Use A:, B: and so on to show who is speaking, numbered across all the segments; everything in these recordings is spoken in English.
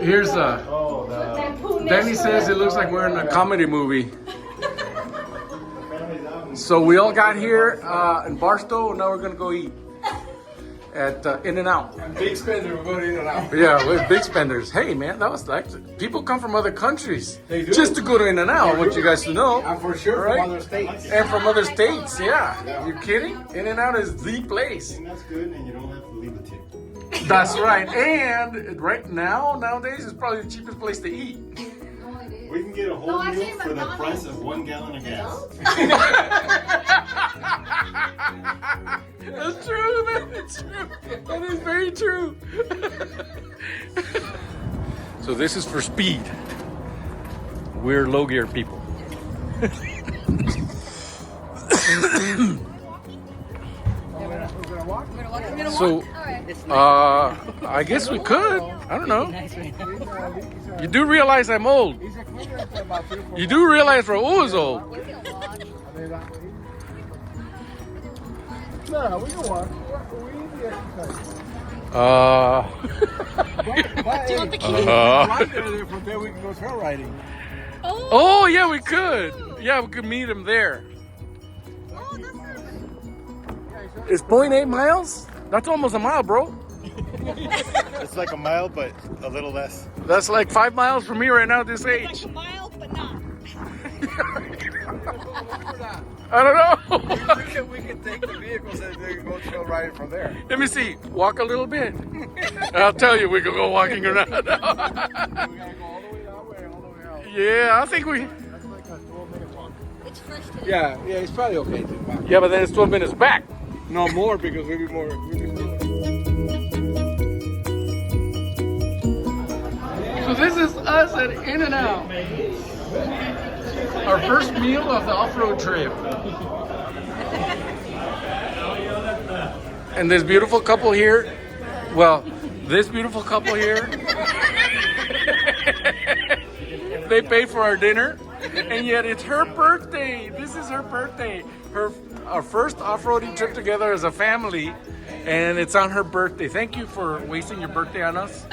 A: Here's Danny says it looks like we're in a comedy movie. So we all got here in Barstow, and now we're gonna go eat at In-N-Out.
B: Big spender, we're going to In-N-Out.
A: Yeah, we're big spenders. Hey man, that was like people come from other countries
B: They do.
A: just to go to In-N-Out. I want you guys to know.
B: And for sure
A: Right?
B: from other states.
A: And from other states, yeah. You kidding? In-N-Out is the place.
C: And that's good, and you don't have to leave a tip.
A: That's right. And right now, nowadays, it's probably the cheapest place to eat.
C: We can get a whole meal for the price of 1 gallon of gas.
A: That's true. That's true. That is very true. So this is for speed. We're low gear people. So, I guess we could. I don't know. You do realize I'm old. You do realize Raul is old.
B: No, we can walk. We need the exercise. From there we can go trail riding.
A: Oh, yeah, we could. Yeah, we could meet him there. It's 0.8 miles? That's almost a mile, bro.
C: It's like a mile, but a little less.
A: That's like 5 miles from me right now at this age.
D: Like a mile, but not.
A: I don't know.
B: We can take the vehicles and they can go trail riding from there.
A: Let me see. Walk a little bit. I'll tell you we can go walking or not.
B: We gotta go all the way that way, all the way out.
A: Yeah, I think we...
B: That's like a 12-minute walk.
D: It's fresh today.
B: Yeah, it's probably okay to walk.
A: Yeah, but then it's 12 minutes back.
B: No more because we'll be more.
A: So this is us at In-N-Out. Our first meal of the off-road trip. And this beautiful couple here, well, this beautiful couple here, they pay for our dinner, and yet it's her birthday. This is her birthday. Our first off-roading trip together as a family, and it's on her birthday. Thank you for wasting your birthday on us.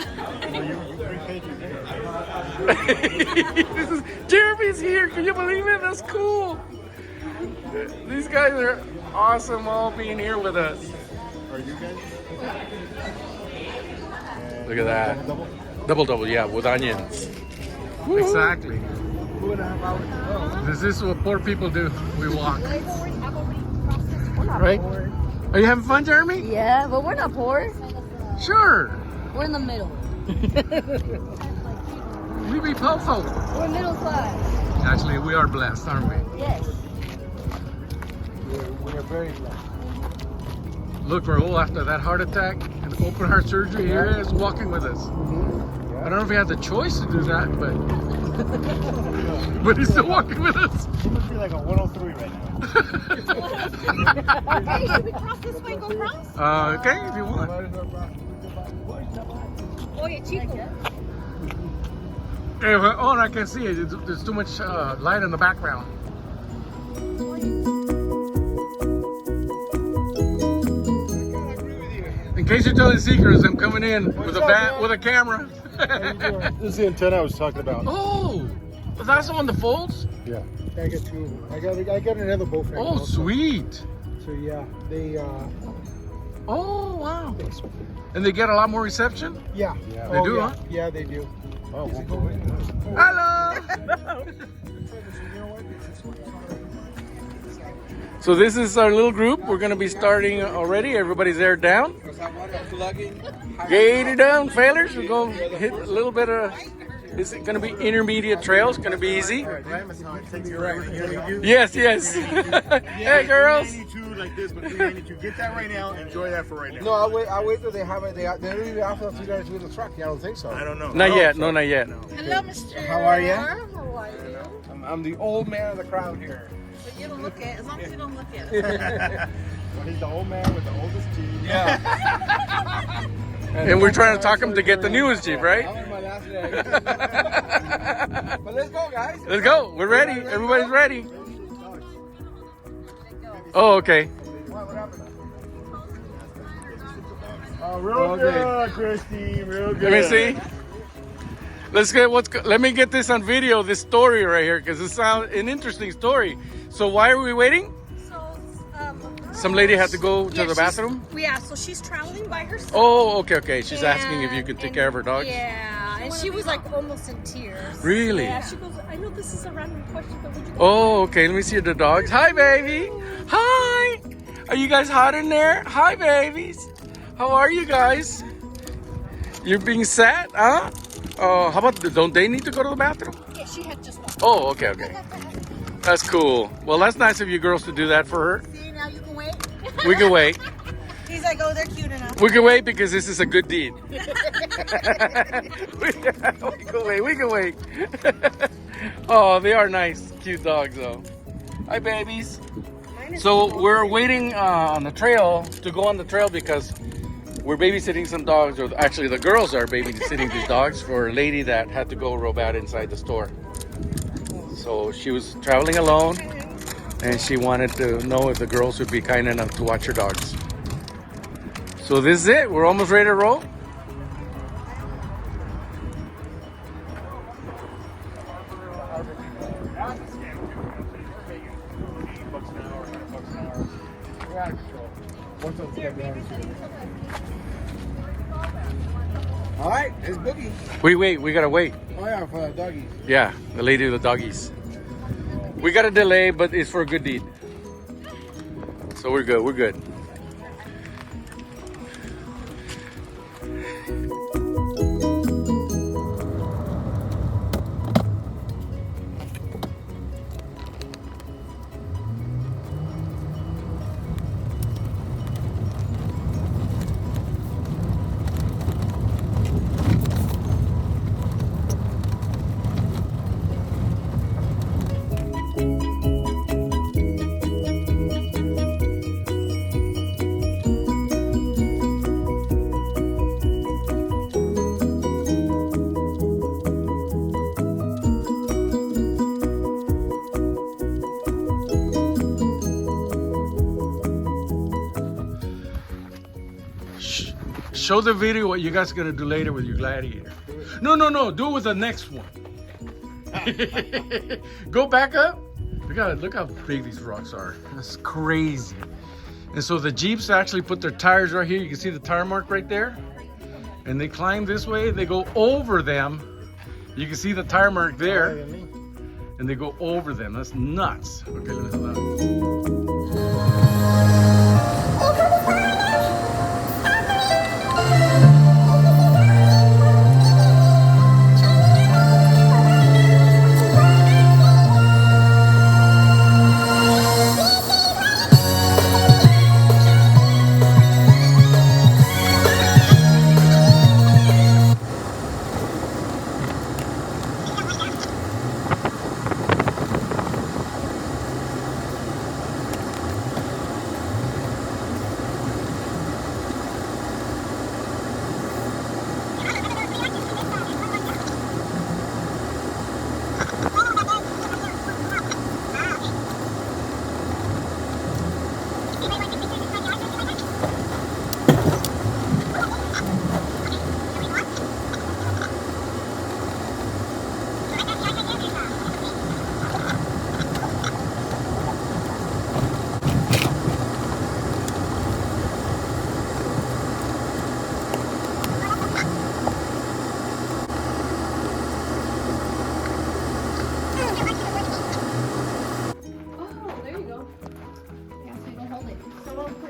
A: This is Jeremy's here. Can you believe it? That's cool. These guys are awesome, all being here with us.
C: Are you guys?
A: Look at that. Double, yeah, with onions. Exactly.
B: 2.5 hours to go.
A: This is what poor people do. We walk.
D: We're not
A: Right?
D: poor.
A: Are you having fun, Jeremy?
D: Yeah, but we're not poor.
A: Sure.
D: We're in the middle.
A: We be powerful.
D: We're middle class.
A: Actually, we are blessed, aren't we?
D: Yes.
B: We are very blessed.
A: Look, Raul, after that heart attack and open heart surgery, here he is walking with us. I don't know if he had the choice to do that, but he's still walking with us.
C: He must be like a 103 right now.
D: Hey, should we cross this way and go cross?
A: Okay, if you want.
D: Oye, chico.
A: Hey, oh, I can see it. There's too much light in the background. In case you're telling secrets, I'm coming in with a camera.
C: This is the antenna I was talking about.
A: Oh, that's the one that folds?
C: Yeah.
B: I got two. I got another bow frame.
A: Oh,
B: also.
A: sweet.
B: So yeah, they
A: Oh, wow. And they get a lot more reception?
B: yeah.
A: They do,
B: yeah.
A: huh?
B: Yeah, they do.
C: Oh, we'll go in.
A: Hello. So this is our little group. We're going to be starting already. Everybody's there down. Gator down, fellas. We're going to hit a little bit of... It's going to be intermediate trails. Going to be easy. Yes, yes. Hey, girls.
C: 392 like this, but 392. Get that right now. Enjoy that for right now.
B: No, I'll wait till they have it. They don't even offer us you guys with the truck. Yeah, I don't think so.
C: I don't know.
A: Not yet. No, not yet.
D: Hello, Mr.
B: How are you?
D: How are you?
B: I'm the old man of the crowd here.
D: But you don't look at it, as long as you don't look at it.
C: Well, he's the old man with the oldest teeth.
B: Yeah.
A: And we're trying to talk him to get the newest Jeep, right?
B: I'm on my last leg. But let's go, guys.
A: Let's go. We're ready. Everybody's ready. Oh, okay.
B: What happened?
C: Oh, real good, Christy. Real good.
A: Let me see. Let me get this on video. This story right here, because it sounds an interesting story. So why are we waiting?
D: So,
A: Some lady had to go to the bathroom.
D: Yeah, so she's traveling by herself.
A: Oh, okay. She's asking if you can take
D: And-
A: care of her dogs.
D: Yeah, and she was like almost in tears.
A: Really?
D: Yeah, she goes, I know this is a random question, but would you
A: Oh, okay. Let me see the dogs. Hi, baby. Hi. Are you guys hot in there? Hi, babies. How are you guys? You're being sad, huh? How about, don't they need to go to the bathroom?
D: Yeah, she had just one.
A: Oh, okay. That's cool. Well, that's nice of you girls to do that for her.
D: See, now you can wait.
A: We can wait.
D: He's like, oh, they're cute enough.
A: We can wait because this is a good deed. We can wait. Oh, they are nice, cute dogs though. Hi, babies. So we're waiting on the trail to go on the trail because we're babysitting some dogs, or actually the girls are babysitting these dogs for a lady that had to go real bad inside the store. So she was traveling alone and she wanted to know if the girls would be kind enough to watch her dogs. So this is it. We're almost ready to roll.
B: All right, it's Boogie.
A: We gotta wait.
B: Oh yeah, for the doggies.
A: Yeah, the lady of the doggies. We got a delay, but it's for a good deed. So we're good. Show the video what you guys gonna do later with your gladiator. No, do it with the next one. Go back up. Look how big these rocks are. That's crazy. And so the Jeeps actually put their tires right here. You can see the tire mark right there. And they climb this way, they go over them. You can see the tire mark there. And they go over them. That's nuts. Okay, let me hold on.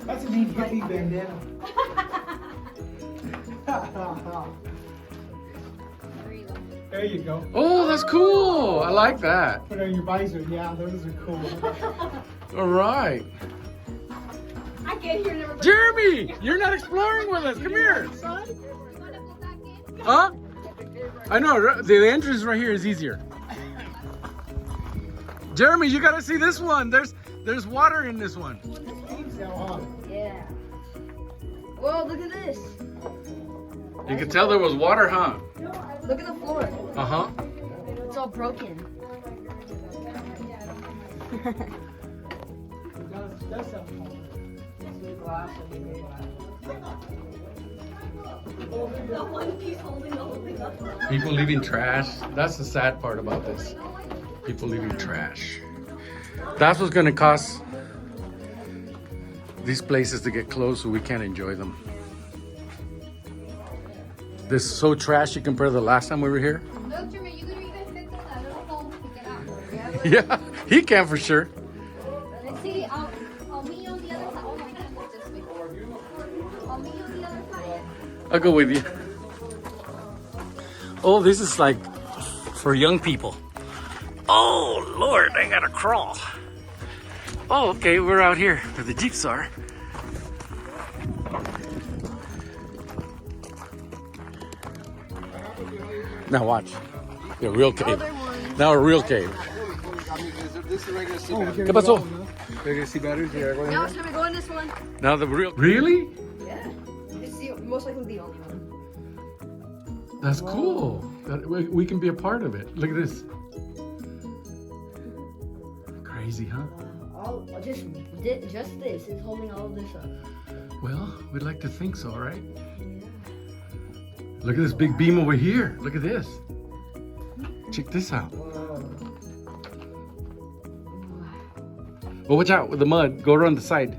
B: That's a neat hippie bandana. There you go.
A: Oh, that's cool. I like that.
B: Put on your visor. Yeah, those are cool.
A: All right.
D: I get here never.
A: Jeremy, you're not exploring with us. Come here. Huh? I know. The entrance right here is easier. Jeremy, you got to see this one. There's water in this one.
E: Yeah. Whoa, look at this.
A: You can tell there was water, huh?
E: Look at the floor.
A: Uh-huh.
E: It's all broken.
D: The one piece holding the whole thing up.
A: People leaving trash. That's the sad part about this. People leaving trash. That's what's gonna cost these places to get closed so we can't enjoy them. This is so trashy compared to the last time we were here.
F: Look, Jermaine, you gonna even fit through that little hole to get out.
A: Yeah, he can for sure.
F: Let's see, I'll meet you on the other side. Oh, no, I can't go this way. I'll meet you on the other side.
A: I'll go with you. Oh, this is like for young people. Oh, Lord, I gotta crawl. Oh, okay, we're out here where the Jeeps are. Now watch. The real cave. Now a real cave.
B: This is regular sea batteries.
A: ¿Qué pasó?
B: Regular sea batteries. Yeah, go
E: Now
B: ahead.
E: it's time to go in this one.
A: Now the real... Really?
E: Yeah. It's the most likely the only one.
A: That's cool. That we can be a part of it. Look at this. Crazy, huh?
E: All just this is holding all of this up.
A: Well, we'd like to think so, right? Look at this big beam over here. Look at this. Check this out. Oh, watch out with the mud. Go around the side.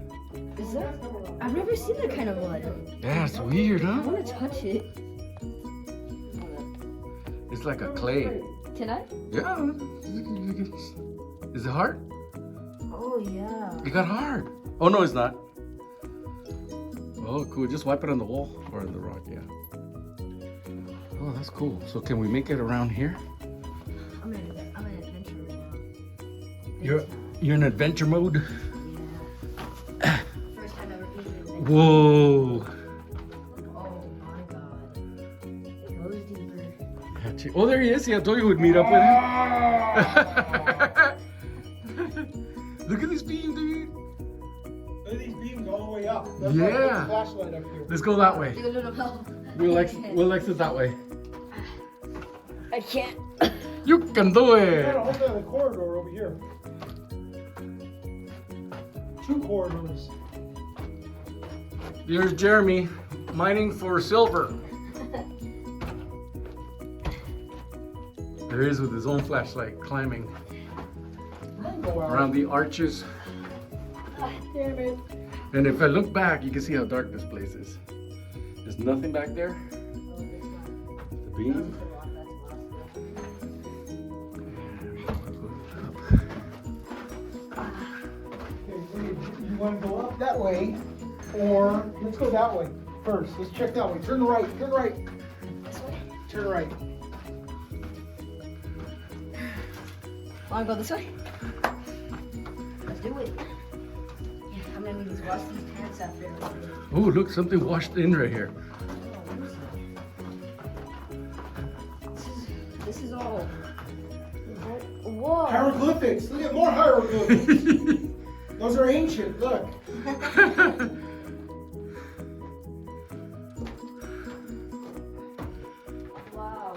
E: Is that? I've never seen that kind of mud.
A: Yeah, it's weird,
E: I
A: huh?
E: want to touch it.
A: It's like a clay.
E: Can I?
A: Yeah. Is it hard?
E: Oh yeah.
A: It got hard. Oh, no, it's not. Oh, cool. Just wipe it on the wall or on the rock, yeah. Oh, that's cool. So can we make it around here?
E: I'm in adventure right now.
A: You're in adventure mode?
E: First time ever being in adventure.
A: Whoa.
E: Oh my god. It goes deeper.
A: Oh, there he is. See, I told you we'd meet up with him. Look at this beam, dude.
B: Look at these beams all the way up.
A: Yeah.
B: Flashlight up here.
A: Let's go that way.
E: Take a little help.
A: We'll exit that way.
E: I can't.
A: You can do it.
B: Hold down the corridor over here. 2 corridors.
A: Here's Jeremy mining for silver. There he is with his own flashlight climbing around the arches.
E: Damn it.
A: And if I look back, you can see how dark this place is. There's nothing back there. The beam.
B: You want to go up that way, or let's go that way first. Let's check that way. Turn right. Turn right. Turn right.
E: Wanna go this way? Let's do it. Yeah, I'm gonna need these wash these pants after.
A: Oh, look, something washed in right here.
E: This is all. Whoa.
B: Hieroglyphics. Look at more hieroglyphics. Those are ancient. Look.
E: Wow.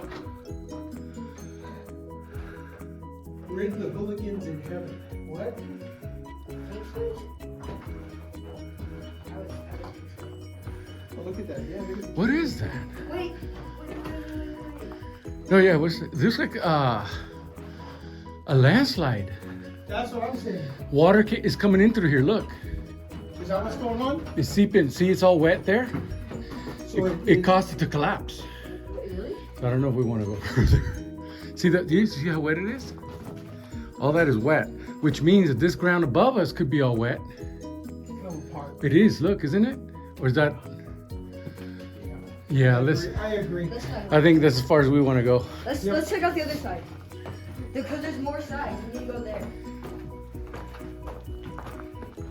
B: We're into the Billikens in heaven. What? Oh, look at that. Yeah, look at
A: What is that?
E: Wait.
A: No, yeah, what's this? Like a landslide.
B: That's what I'm saying.
A: Water is coming in through here. Look,
B: Is that what's going on?
A: it's seeping. See, it's all wet there.
B: So
A: It caused it to collapse.
E: Really?
A: So I don't know if we want to go further. See that? Do you see how wet it is? All that is wet, which means that this ground above us could be all wet.
B: fell apart.
A: It is. Look, isn't it? Or is that? Yeah, let's.
B: I agree.
E: Let's try.
A: I think that's as far as we want to go.
E: Let's check out the other side. Because there's more sides. We need to go there.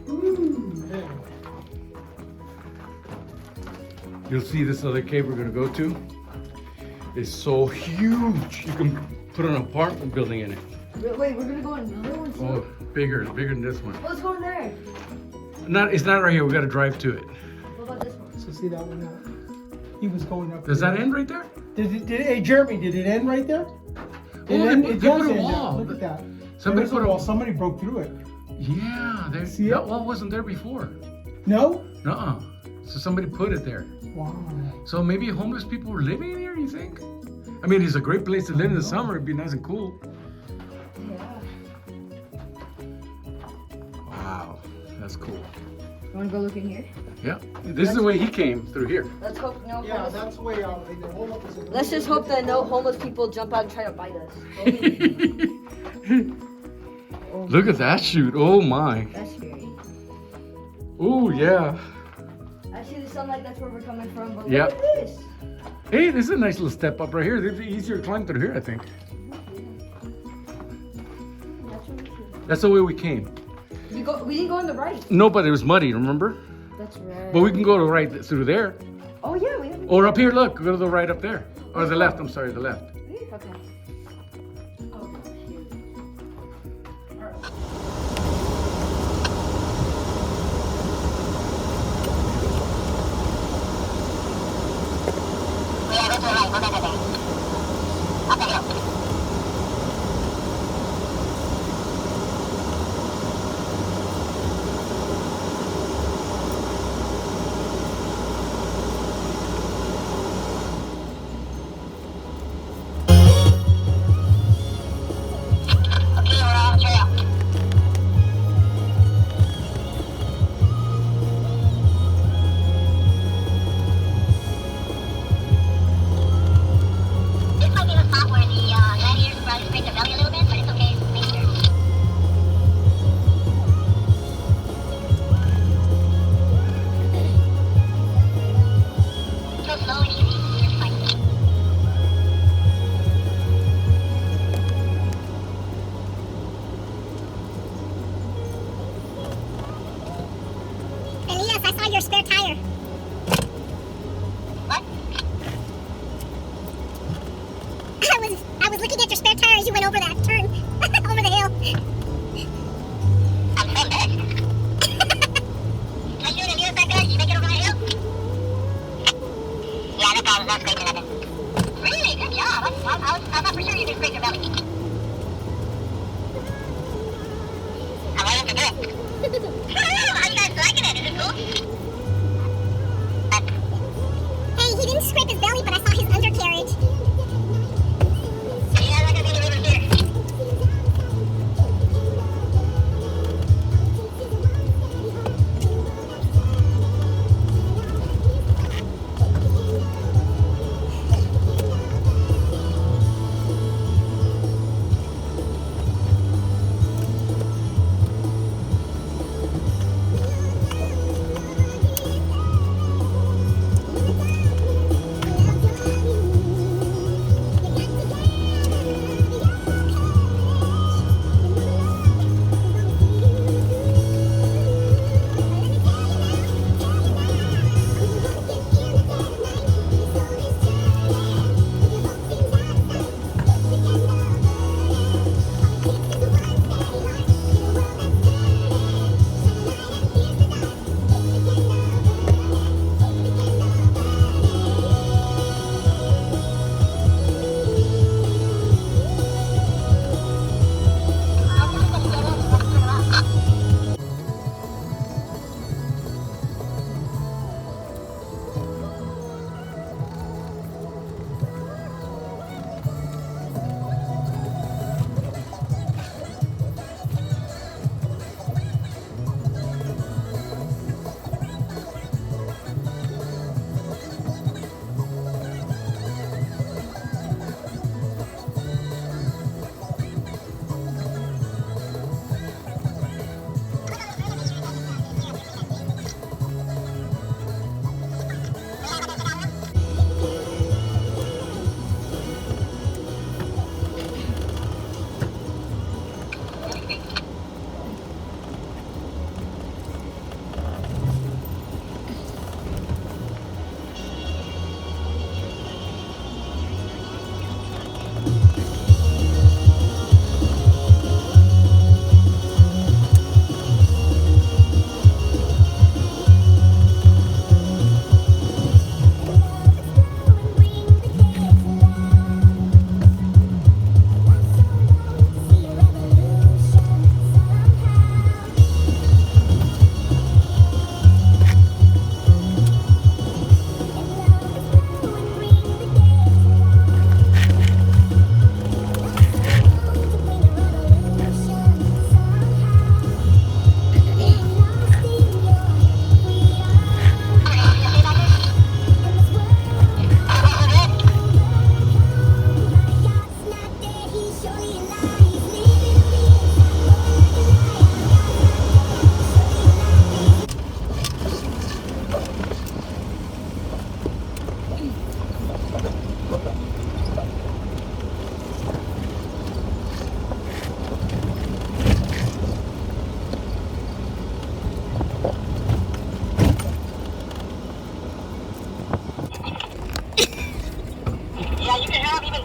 B: Man.
A: You'll see this other cave we're gonna go to. It's so huge. You can put an apartment building in it.
E: Wait, we're gonna go in another one too?
A: Oh, bigger than this one.
E: Let's go in there.
A: It's not right here. We gotta drive to it.
E: What about this one?
B: So see that one now? He was going up.
A: Does that end right there?
B: Hey, Jeremy, did it end right there?
A: It
B: does
A: put a
B: end
A: wall.
B: there. Look at that.
A: Somebody
B: There's
A: put
B: a
A: a
B: wall. Somebody broke through it.
A: Yeah, there.
B: See
A: That
B: it?
A: wall wasn't there before.
B: No?
A: So somebody put it there.
B: Wow.
A: So maybe homeless people were living here, you think? I mean, it's a great place to live in the summer. It'd be nice and cool.
E: Yeah.
A: Wow, that's cool.
E: You wanna go look in here?
A: Yeah, this is the way he came, through here.
E: Let's hope no
B: Yeah,
E: homeless.
B: that's way out. They hold up as a-
E: Let's just hope that no homeless people jump out and try to bite us. Oh,
A: Look at that shoot. Oh my.
E: that's scary.
A: Oh yeah.
E: I see the sunlight. That's where we're coming from. But
A: Yeah.
E: look at this.
A: Hey, this is a nice little step up right here. It'd be easier to climb through here, I think.
E: That's where we came.
A: That's the way we came.
E: We didn't go on the right.
A: No, but it was muddy, remember?
E: That's right.
A: But we can go to the right through there.
E: Oh yeah, we haven't.
A: Or up here, look. Go to the right up there. Or the left, I'm sorry, the left.
E: Okay. Oh, here.
G: This might be the spot where the gladiators probably scrape their belly a little bit, but it's okay. It's nature. Go slow and easy. You'll be fine. Elias, I saw your spare tire. What? I was looking at your spare tire as you went over that turn. Over the hill. I'm so embarrassed. Can you and Elias back there? Did you make it over that hill? Yeah, no problem. Not scraping nothing. Really? Good job. I thought for sure you could scrape your belly. I'm waiting to do it. How you guys liking it? Is it cool? Hey, he didn't scrape his belly, but I saw his undercarriage. Yeah, I'm not gonna be any rivers here.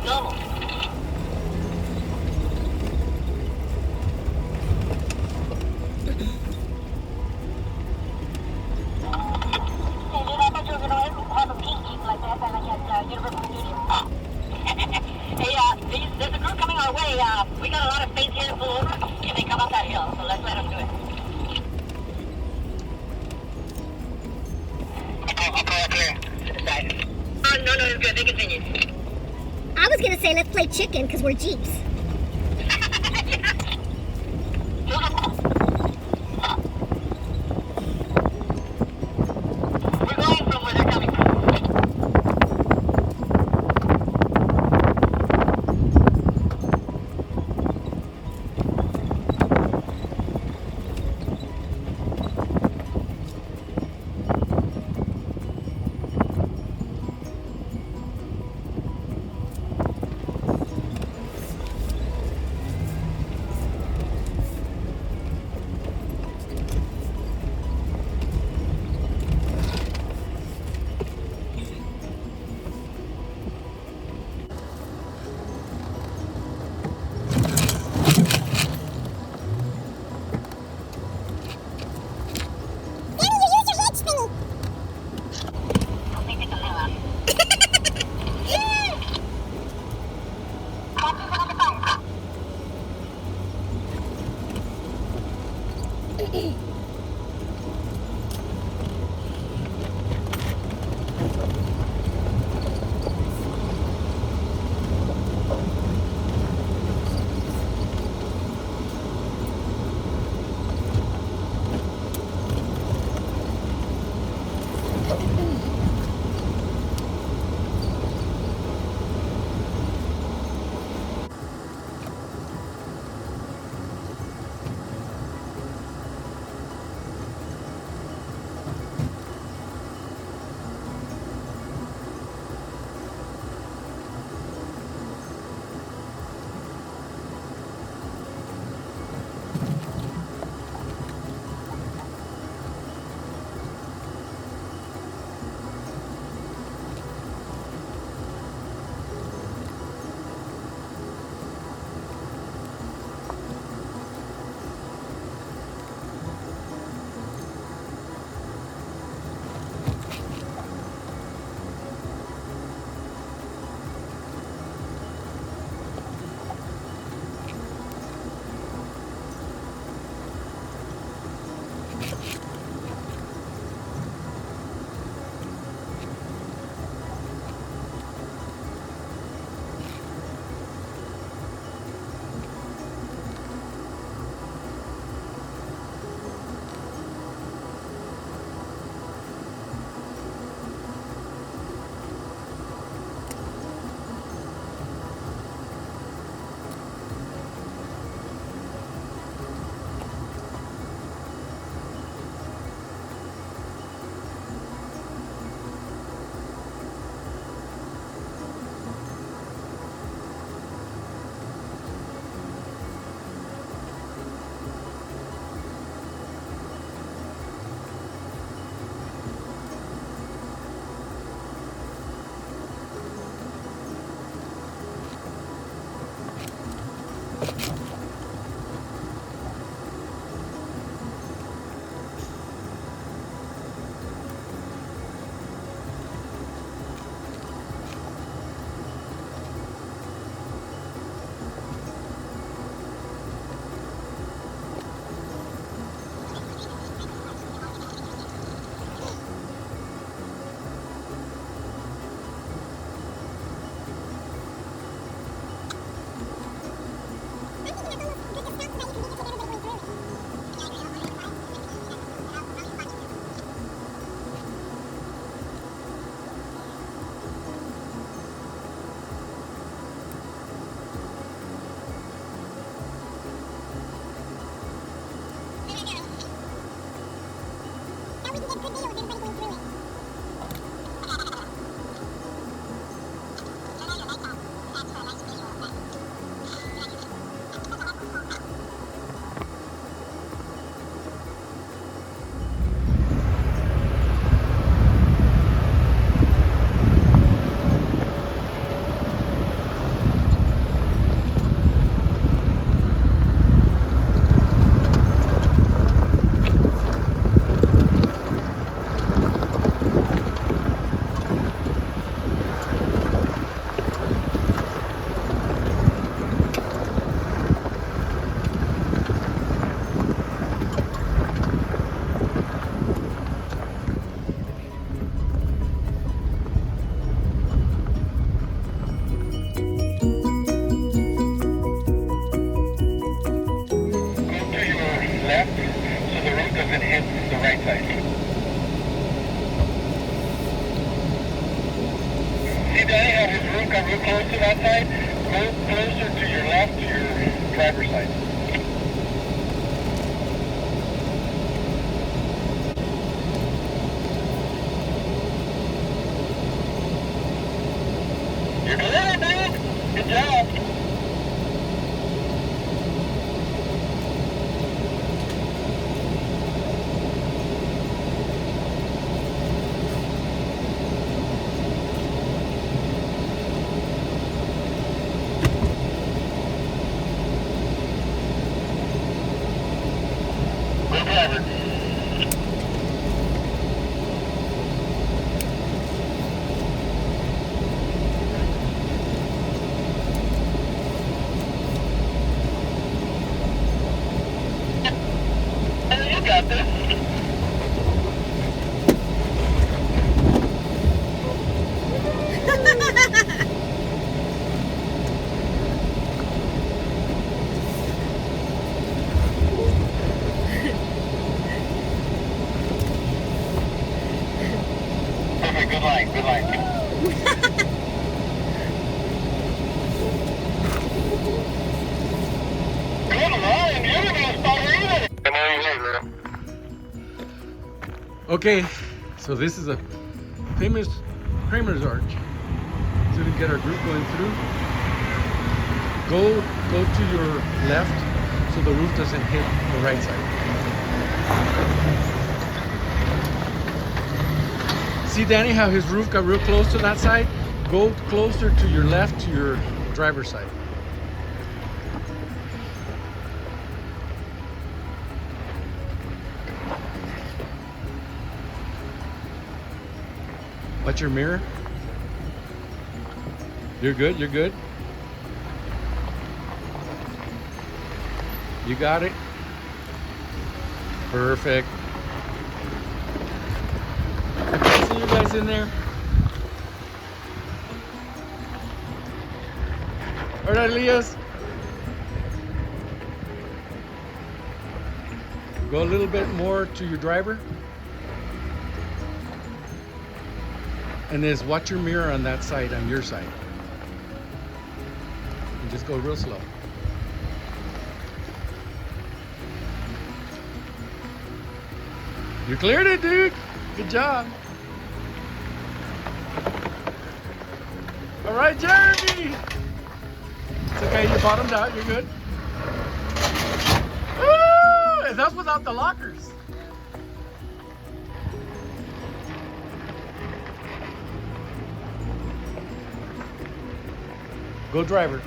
G: normal. Hey, there's a group coming our way. We got a lot of space here to pull over if they come up that hill, so let's let them do it. I'll call up here to the side. No, it's good. They continue.
H: I was gonna say let's play chicken because we're Jeeps.
G: We're going from where they're coming from.
I: side. Go closer to your left, to your driver's side. You're good, dude. Good job. Good driver. You got this. Perfect, good line, good line. Good line, you're gonna start either.
A: Okay, so this is a famous Kramer's arch. So we get our group going through. Go to your left so the roof doesn't hit the right side. See, Danny, how his roof got real close to that side? Go closer to your left, to your driver's side. Watch your mirror. You're good, you're good. You got it. Perfect. I can see you guys in there. All right, Elias. Go a little bit more to your driver. And then watch your mirror on that side, on your side. And just go real slow. You cleared it, dude. Good job. All right, Jeremy. It's okay, you bottomed out, you're good. Woo! And that's without the lockers. Go driver.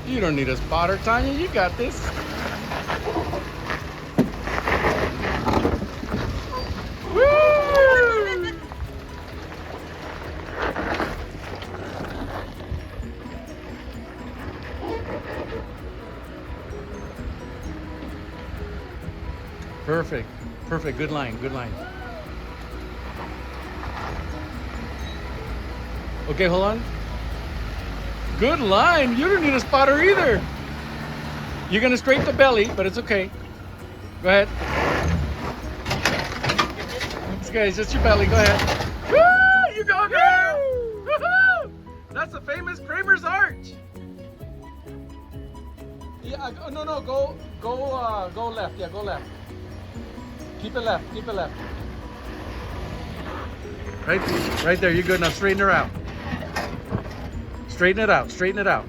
A: You don't need a spotter, Tanya. You got this. Woo! Perfect. Perfect. Good line. Good line. Okay, hold on. Good line. You don't need a spotter either. You're going to scrape the belly, but it's okay. Go ahead. It's okay. It's just your belly. Go ahead. Woo! You go, girl. Woo-hoo! That's the famous Kramer's arch. Yeah. No. Go left. Yeah. Go left. Keep it left. Keep it left. Right there. You're good. Now straighten her out. Straighten it out. Straighten it out.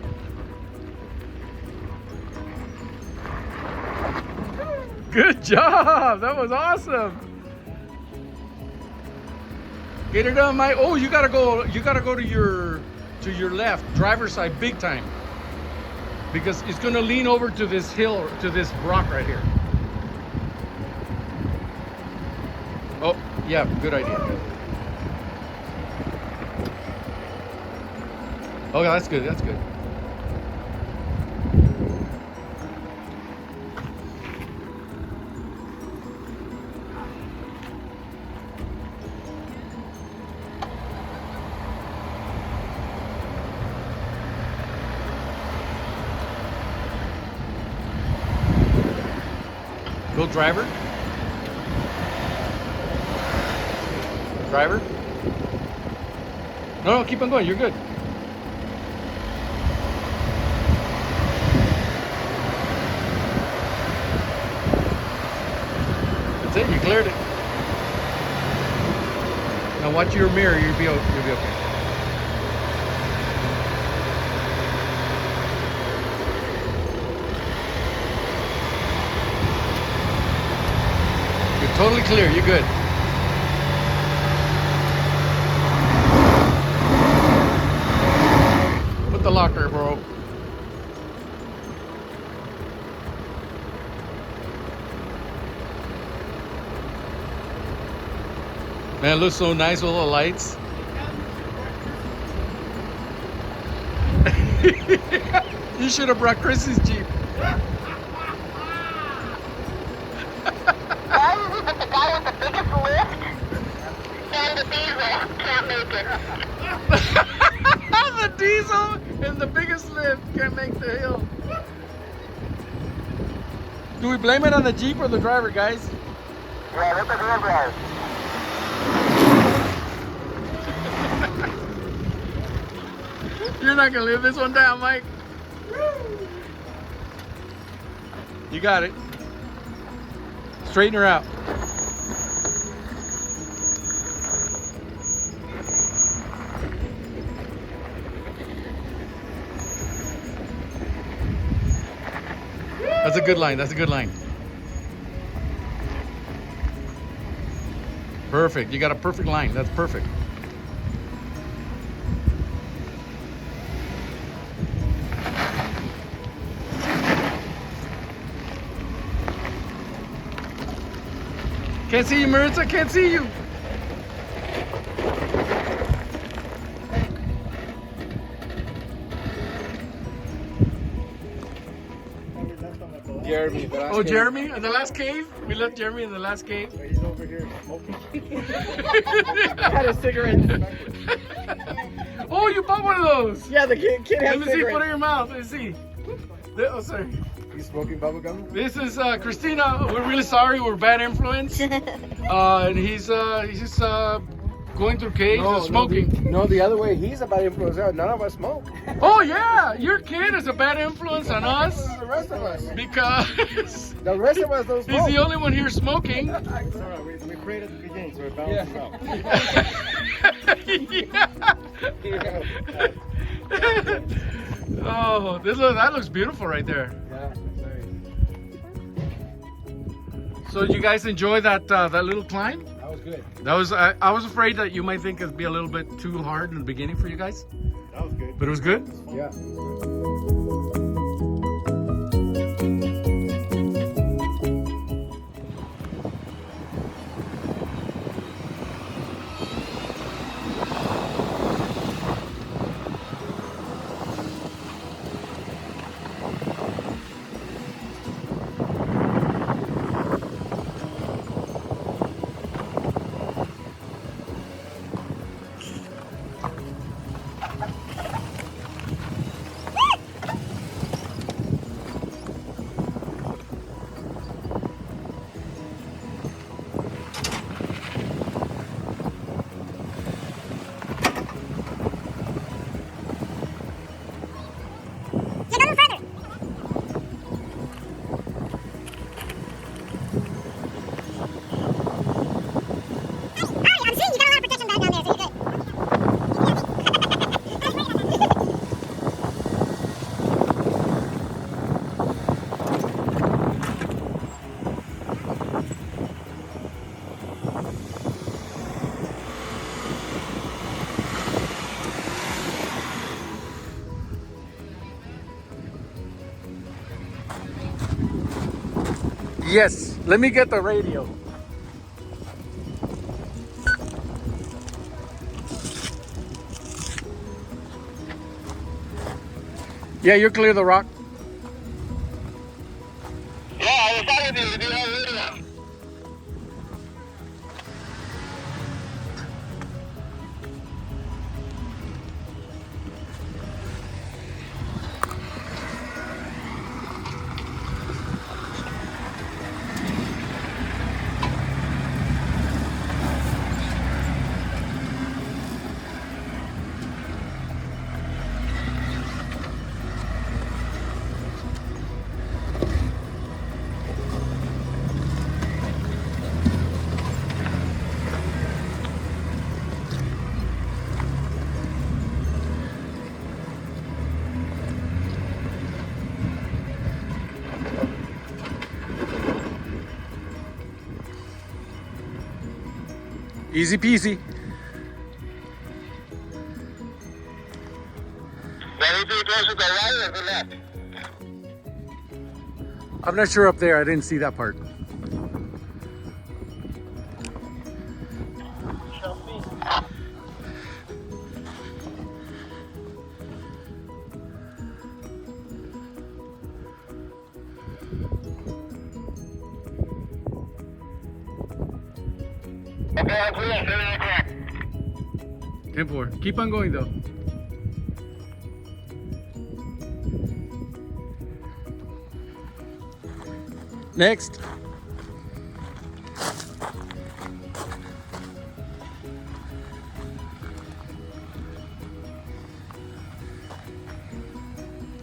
A: Good job. That was awesome. Get her done, Mike. Oh, you gotta go. You gotta go to your left, driver's side, big time, because it's gonna lean over to this hill, to this rock right here. Oh, yeah. Good idea. Oh, that's good. That's good. Go driver. Driver. No, keep on going. You're good. That's it. You cleared it. Now watch your mirror. You'll be okay. You're totally clear. You're good. Put the locker, bro. Man, it looks so nice with all the lights. You should have brought Chris's Jeep.
G: The guy with the biggest lift and the diesel can't make it.
A: The diesel and the biggest lift can't make the hill. Do we blame it on the Jeep or the driver, guys?
G: Yeah, let the real drive.
A: You're not gonna live this one down, Mike. You got it. Straighten her out. That's a good line. That's a good line. Perfect. You got a perfect line. That's perfect. Can't see you, Maritza. Can't see you.
B: Jeremy, the last
A: Oh, Jeremy in the last cave? We left Jeremy in the last cave.
B: He's over here smoking. I had a cigarette.
A: Oh, you bought one of those.
B: Yeah, the kid
A: Let
B: has
A: me see. Put it in
B: cigarettes.
A: your mouth. Let me see. Oh, sorry.
B: He's smoking bubble gum?
A: This is Christina. We're really sorry. We're bad influence. And he's just going through caves and smoking.
B: No, the other way. He's a bad influence. None of us smoke.
A: Oh yeah, your kid is a bad influence on us
B: The rest of us.
A: because
B: The rest of us don't
A: he's
B: smoke.
A: the only one here smoking.
C: It's all right. We prayed at the beginning, so it balances out.
A: Oh, that looks beautiful right there.
B: Yeah,
A: So did you guys enjoy that that little climb?
B: that was good.
A: That was I was afraid that you might think it'd be a little bit too hard in the beginning for you guys,
C: That was good.
A: but it was good.
B: Yeah.
H: Yeah, go further. Hey, I'm seeing you got a lot of protection bag down there, so you're good.
A: Yes, let me get the radio. Yeah, you're clear the rock.
I: Yeah, I was talking to you. We do have radio.
A: Easy peasy.
I: Anything closer to the right or the left?
A: I'm not sure up there. I didn't see that part.
I: Okay, I'm clear. 7 o'clock.
A: 10-4. Keep on going though. Next.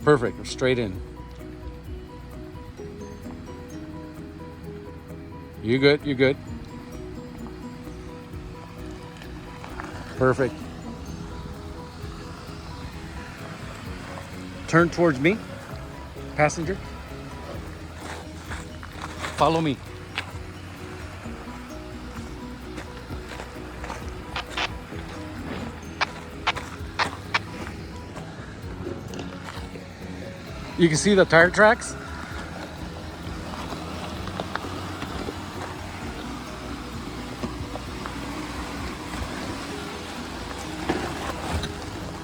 A: Perfect. We're straight in. You good? You good? Perfect. Turn towards me, passenger. Follow me. You can see the tire tracks.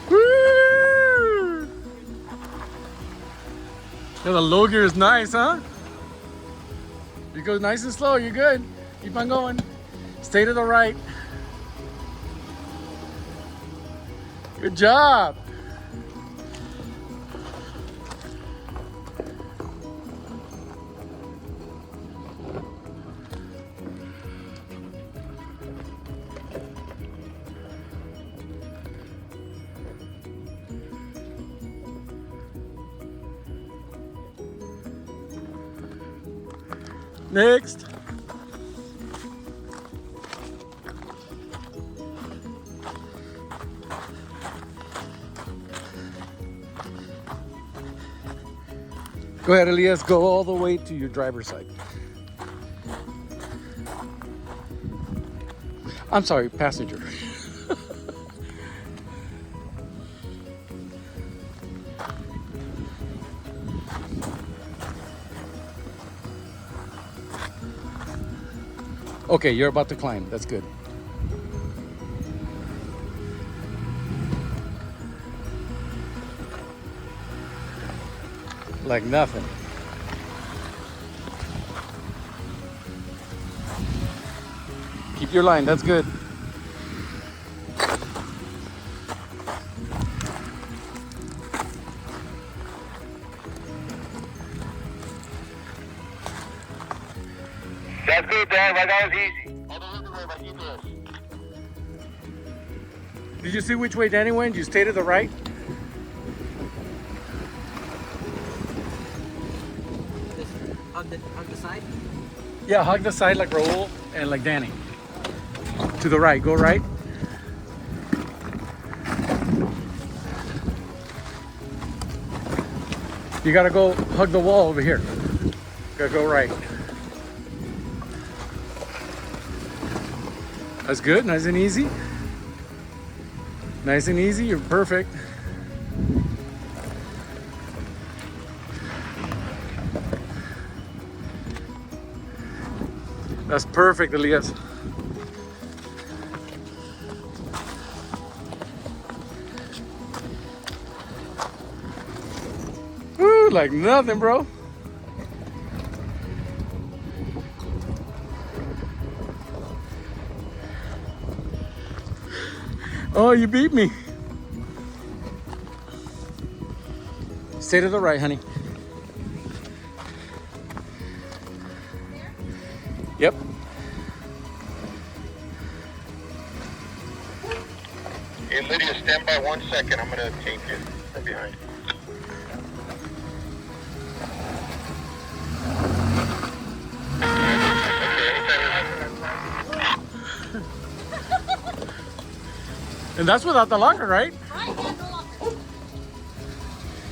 A: Woo! Yeah, the low gear is nice, huh? You go nice and slow, you're good. Keep on going. Stay to the right. Good job. Next. Go ahead, Elias. Go all the way to your driver's side. I'm sorry, passenger. Okay, you're about to climb. That's good. Like nothing. Keep your line. That's good.
I: That's good, Dad. That was easy. All the way to my GPS.
A: Did you see which way Danny went? You stay to the right?
J: Hug the side?
A: Yeah, hug the side like Raul and like Danny. To the right. Go right. You gotta go hug the wall over here. Gotta go right. That's good. Nice and easy. Nice and easy. You're perfect. That's perfect, Elias. Woo, like nothing, bro. Oh, you beat me. Stay to the right, honey. Yep.
I: Hey, Lydia, stand by 1 second. I'm going to take it from behind.
A: And that's without the locker, right?
F: Right, yeah, no locker.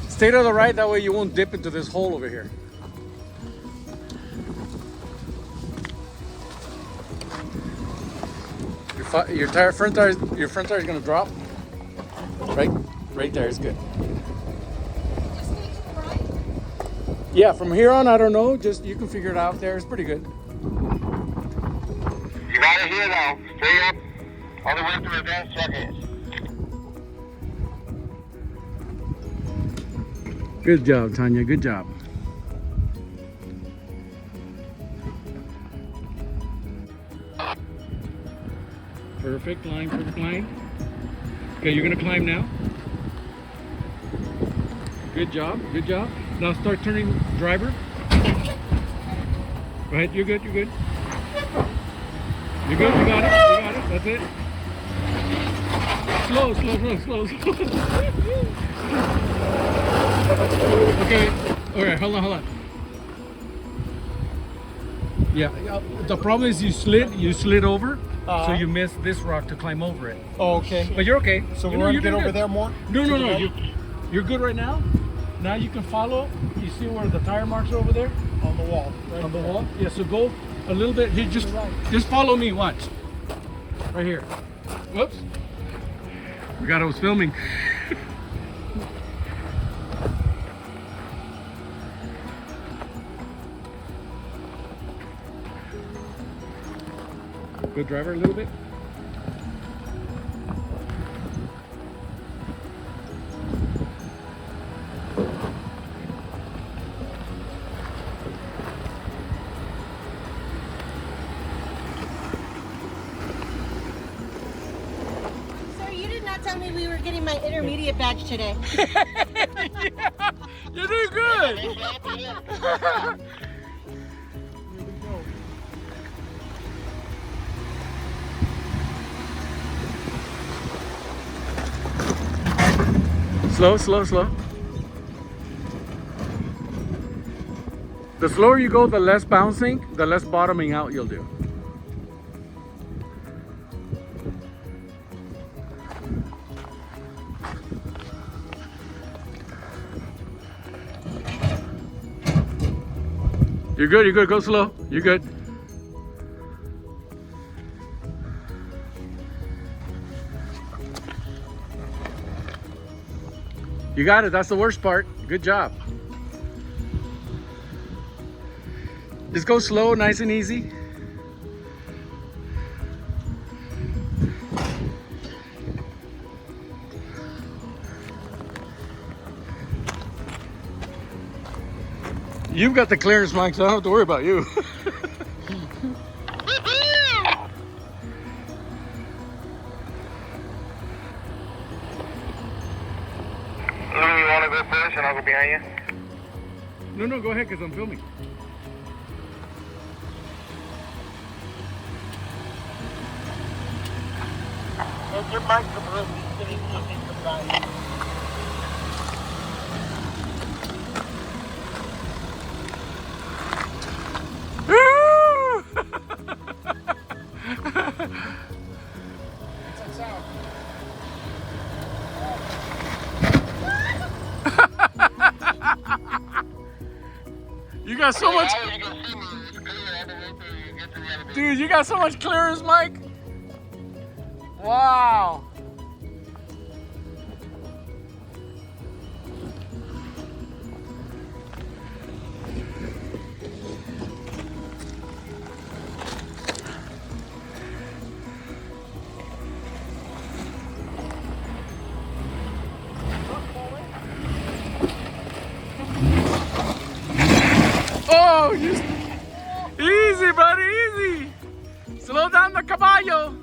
A: Stay to the right, that way you won't dip into this hole over here. You're Your front tire is gonna drop. Right there is good.
F: Just stay to the right.
A: Yeah, from here on, I don't know. Just you can figure it out. There, it's pretty good.
I: You got it here now. Stay up. All the way to the advanced check-ins.
A: Good job, Tanya. Good job. Perfect line, perfect line. Okay, you're gonna climb now. Good job, good job. Now start turning driver. Go ahead, you're good, you're good. You're good, you got it, that's it. Slow. Okay, alright, hold on. Yeah, the problem is you slid over, so you missed this rock to climb over it.
B: Oh, okay.
A: But you're okay.
B: So
A: You
B: we're
A: know,
B: gonna get over
A: good.
B: there more?
A: No. You're good right now. Now you can follow. You see where the tire marks are over there?
B: On the wall. Right
A: On the
B: there.
A: wall? Yeah, so go a little bit. Here, just follow me, watch. Right here. Whoops. Forgot I was filming. Good driver a little bit.
J: Sir, you did not tell me we were getting my intermediate badge today.
A: Yeah, you're doing good. Slow. The slower you go, the less bouncing, the less bottoming out you'll do. You're good, go slow. You're good. You got it, that's the worst part. Good job. Just go slow, nice and easy. You've got the clearance, Mike, so I don't have to worry about you.
I: You want to go first and I'll go behind you?
A: No, go ahead, because I'm filming.
I: Take your microphone. Sitting looking beside you.
A: You got so much,
I: You can see me. It's clear all the way till you get to the elevator.
A: dude, you got so much clearance, Mike. Wow. Oh, easy, buddy, easy. Slow down the caballo.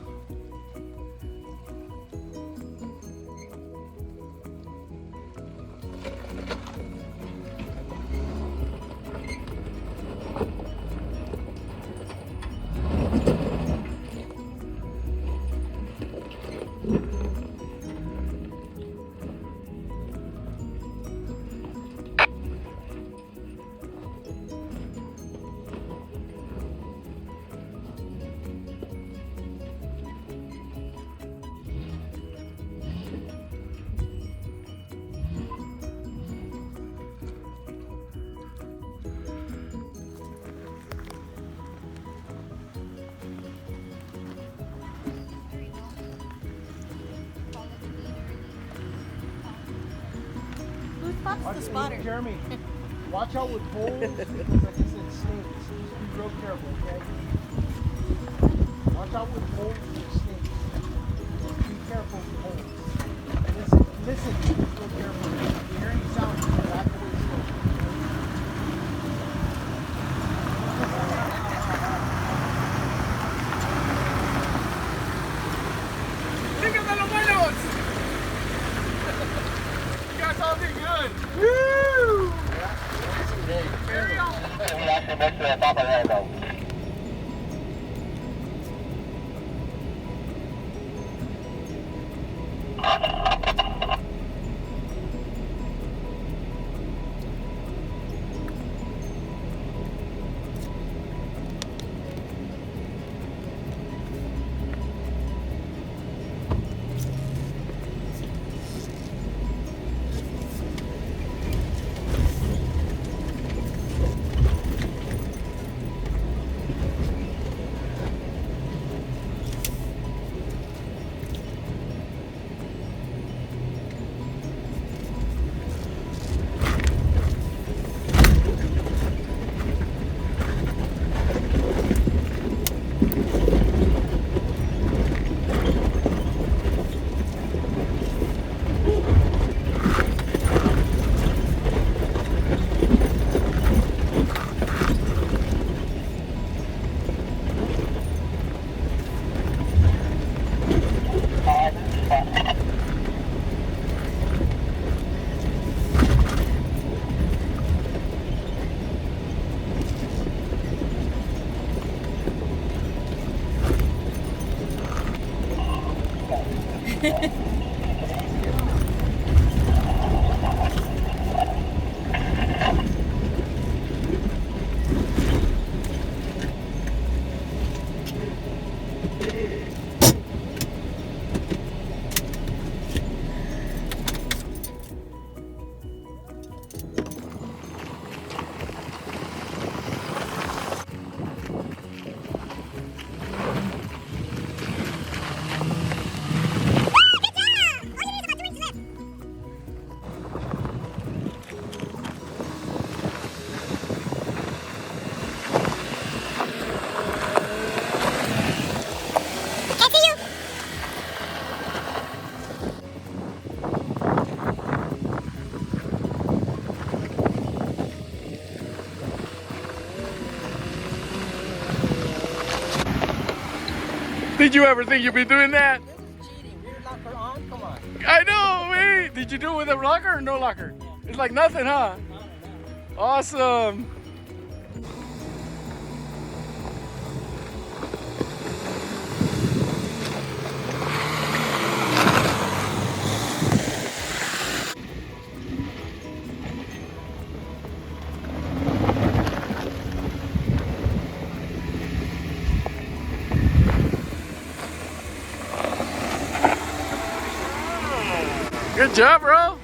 J: the spotter.
B: Jeremy, watch out with holes because like I said, snakes. Just be real careful, okay? Watch out with holes and snakes. Just be careful with holes. Listen, be real careful. If you hear any sound, back away slow.
A: Look at the buenos! You guys all did good. Woo! Carry on.
I: We actually make sure I pop our head though.
A: Did you ever think you'd be doing that?
B: This is cheating. Rear locker on? Come on.
A: I know, wait. Did you do it with a locker or no locker? It's like nothing, huh? Awesome. Good job, bro.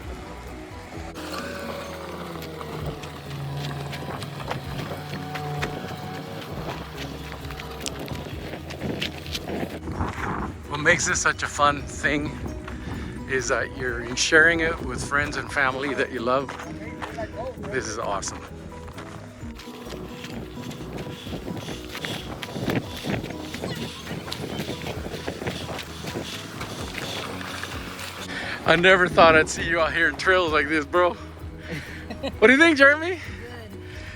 A: What makes this such a fun thing is that you're sharing it with friends and family that you love. This is awesome. I never thought I'd see you out here in trails like this, bro. What do you think, Jeremy?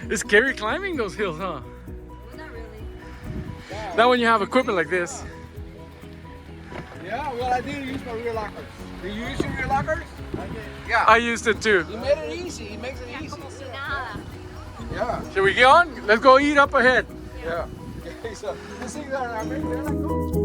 A: Good. It's scary climbing those hills, huh?
E: Well, not really.
A: Not when you have equipment like this.
B: Yeah, well, I did use my rear lockers. Do you use your rear lockers? I did. Yeah.
A: I used it too.
B: He made it easy. He makes it easy. Yeah.
A: Should we get on? Let's go eat up ahead.
B: Yeah. Okay, so these things are, they're like gold.